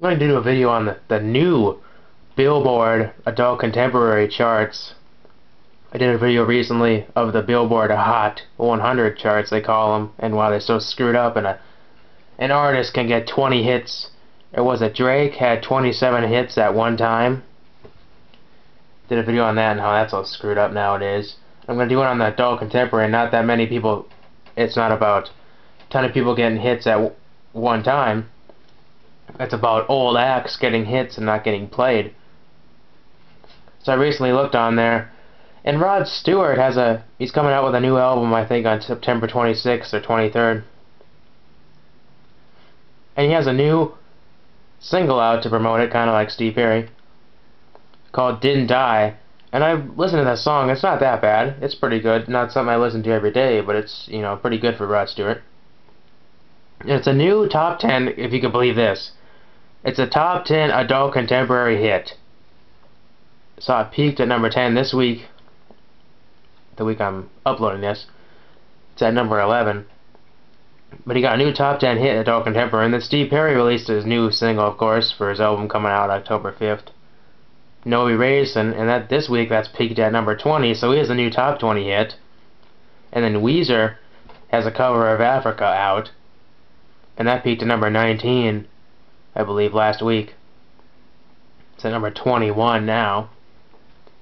I'm going to do a video on the new Billboard Adult Contemporary charts. I did a video recently of the Billboard Hot 100 charts, they call them, and why they're so screwed up, and an artist can get 20 hits. It was it Drake had 27 hits at one time. Did a video on that and how that's all screwed up nowadays. I'm going to do it on the Adult Contemporary. Not that many people, it's not about a ton of people getting hits at one time. It's about old acts getting hits and not getting played. So I recently looked on there, and Rod Stewart he's coming out with a new album, I think, on September 26th or 23rd. And he has a new single out to promote it, kind of like Steve Perry, called Didn't Die. And I've listened to that song. It's not that bad. It's pretty good. Not something I listen to every day, but it's, pretty good for Rod Stewart. It's a new top 10, if you can believe this. It's a top 10 adult contemporary hit. So it peaked at number 10 this week, the week I'm uploading this. It's at number 11. But he got a new top 10 hit adult contemporary, and then Steve Perry released his new single, of course, for his album coming out October 5th. No Erasing, and that this week that's peaked at number 20, so he has a new top 20 hit. And then Weezer has a cover of Africa out, and that peaked at number 19, I believe, last week. It's at number 21 now.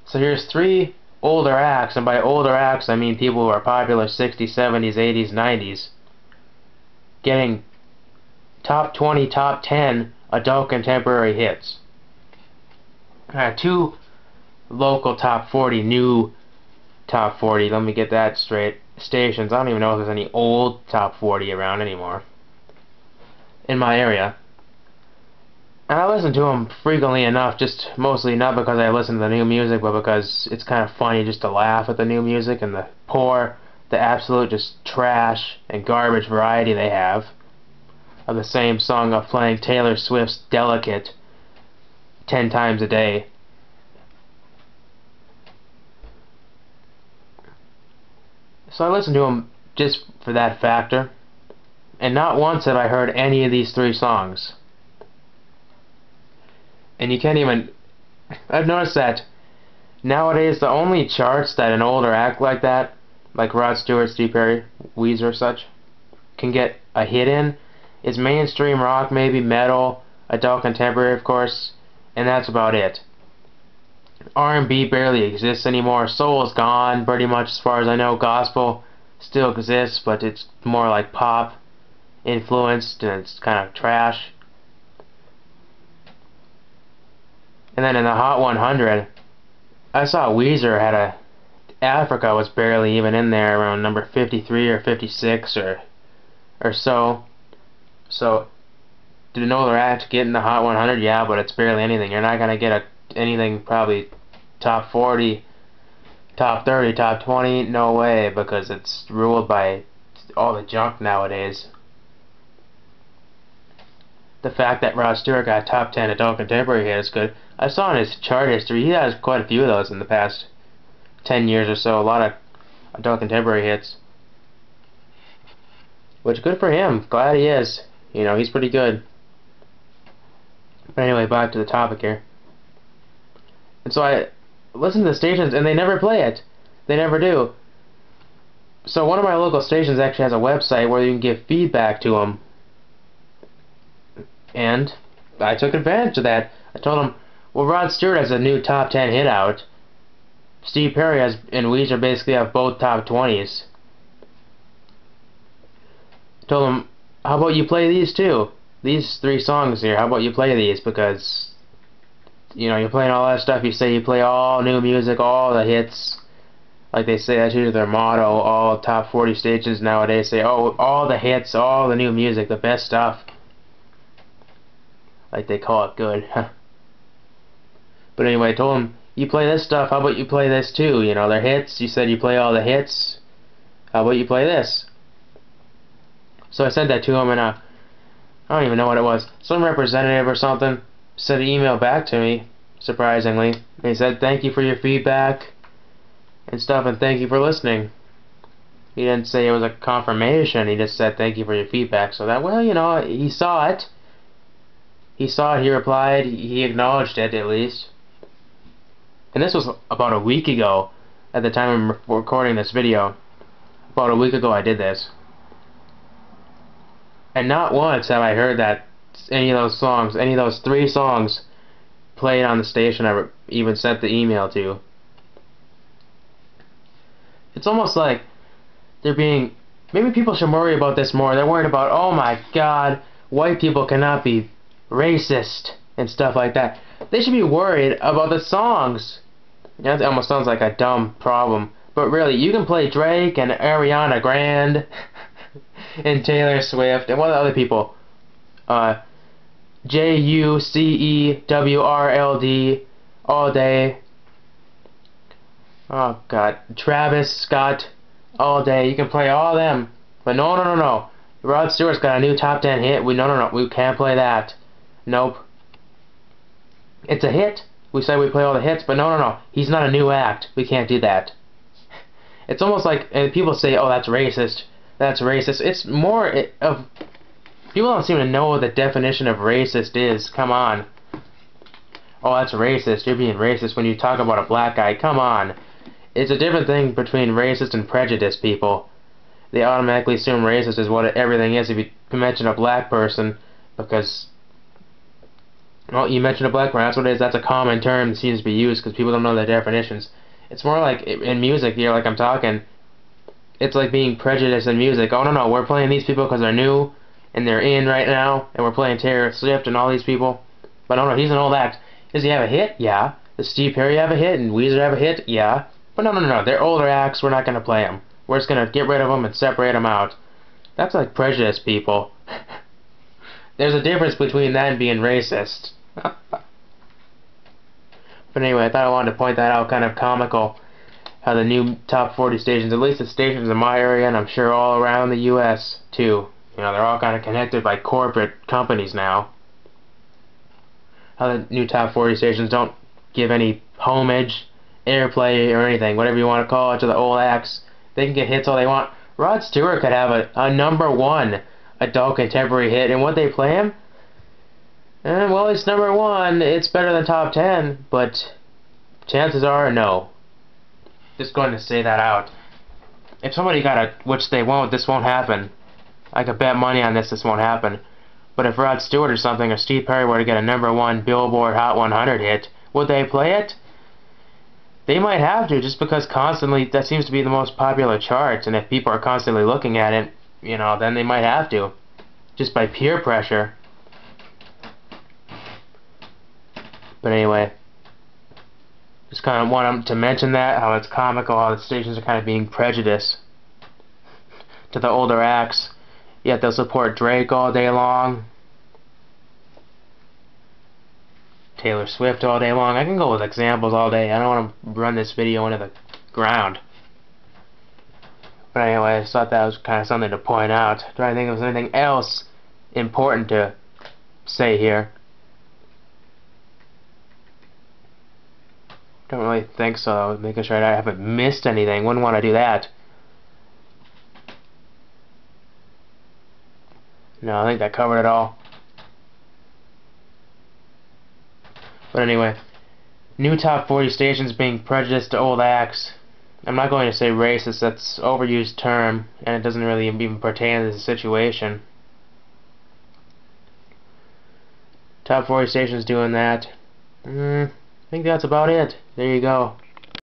So here's three older acts, and by older acts I mean people who are popular 60s, 70s, 80s, 90s, getting top 20, top 10 adult contemporary hits. I have two local top 40, new top 40, let me get that straight, stations. I don't even know if there's any old top 40 around anymore in my area. And I listen to them frequently enough, just mostly not because I listen to the new music, but because it's kind of funny just to laugh at the new music and the absolute just trash and garbage variety they have of the same song of playing Taylor Swift's Delicate 10 times a day. So I listen to them just for that factor, and not once have I heard any of these three songs. And you can't even... I've noticed that nowadays the only charts that an older act like that, like Rod Stewart, Steve Perry, Weezer, such, can get a hit in is mainstream rock, maybe metal, adult contemporary, of course, and that's about it. R&B barely exists anymore. Soul is gone, pretty much, as far as I know. Gospel still exists, but it's more like pop influenced, and it's kind of trash. And then in the Hot 100, I saw Weezer had Africa was barely even in there, around number 53 or 56 or so. So, did an older act get in the Hot 100? Yeah, but it's barely anything. You're not gonna get anything probably top 40, top 30, top 20. No way, because it's ruled by all the junk nowadays. The fact that Rod Stewart got top 10 adult contemporary hit is good. I saw in his chart history he has quite a few of those in the past 10 years or so. A lot of adult contemporary hits, which good for him. Glad he is. He's pretty good. But anyway, back to the topic here. And so I listen to the stations, and they never play it. They never do. So one of my local stations actually has a website where you can give feedback to them. And I took advantage of that. I told him, well, Rod Stewart has a new top 10 hit out. Steve Perry and Weezer basically have both top 20s. I told him, how about you play these too? These three songs here, how about you play these? Because, you're playing all that stuff. You say you play all new music, all the hits. Like they say, that's usually their motto. All top 40 stations nowadays say, oh, all the hits, all the new music, the best stuff. Like they call it good. But anyway, I told him, you play this stuff, how about you play this too? They're hits. You said you play all the hits. How about you play this? So I said that to him, and I don't even know what it was. Some representative or something sent an email back to me, surprisingly. And he said, thank you for your feedback and stuff, and thank you for listening. He didn't say it was a confirmation. He just said, thank you for your feedback. So that, well, he saw it. He saw it, he replied, he acknowledged it at least. And this was about a week ago at the time I'm recording this video. About a week ago I did this. And not once have I heard that any of those songs, any of those 3 songs played on the station I even sent the email to. It's almost like they're being... Maybe people should worry about this more. They're worried about, oh my god, white people cannot be racist and stuff like that. They should be worried about the songs. That almost sounds like a dumb problem. But really, you can play Drake and Ariana Grande and Taylor Swift and what other people? Jucewrld all day. Oh god, Travis Scott all day. You can play all them. But no. Rod Stewart's got a new top 10 hit. No. We can't play that. Nope. It's a hit. We say we play all the hits, but no. He's not a new act. We can't do that. It's almost like, and people say, oh, that's racist. That's racist. It's more of... People don't seem to know what the definition of racist is. Come on. Oh, that's racist. You're being racist when you talk about a black guy. Come on. It's a different thing between racist and prejudice, people. They automatically assume racist is what everything is if you mention a black person, because... Well, you mentioned a black person, that's what it is. That's a common term that seems to be used because people don't know the definitions. It's more like in music here, like I'm talking, it's like being prejudiced in music. Oh, no, we're playing these people because they're new and they're in right now, and we're playing Taylor Swift and all these people. But no, he's an old act. Does he have a hit? Yeah. Does Steve Perry have a hit and Weezer have a hit? Yeah. But no, they're older acts, we're not going to play them. We're just going to get rid of them and separate them out. That's like prejudice, people. There's a difference between that and being racist. But anyway, I thought I wanted to point that out, kind of comical, how the new top 40 stations, at least the stations in my area, and I'm sure all around the U.S. too, you know, they're all kind of connected by corporate companies now. How the new top 40 stations don't give any homage, airplay, or anything, whatever you want to call it, to the old acts. They can get hits all they want. Rod Stewart could have a #1 adult contemporary hit, and what they play him? Well, it's #1. It's better than top 10, but chances are no. Just going to say that out. If somebody got a, which they won't, this won't happen. I could bet money on this won't happen. But if Rod Stewart or something, or Steve Perry were to get a #1 Billboard Hot 100 hit, would they play it? They might have to, just because constantly, that seems to be the most popular chart, and if people are constantly looking at it, you know, then they might have to. Just by peer pressure. But anyway, just kind of want to mention that, how it's comical, how the stations are kind of being prejudiced to the older acts, yet they'll support Drake all day long, Taylor Swift all day long. I can go with examples all day. I don't want to run this video into the ground. But anyway, I just thought that was kind of something to point out. Trying to think if there's anything else important to say here. Don't really think so. Making sure I haven't missed anything. Wouldn't want to do that. No, I think that covered it all. But anyway, new top 40 stations being prejudiced to old acts. I'm not going to say racist, that's an overused term, and it doesn't really even pertain to the situation. Top 40 stations doing that. I think that's about it. There you go.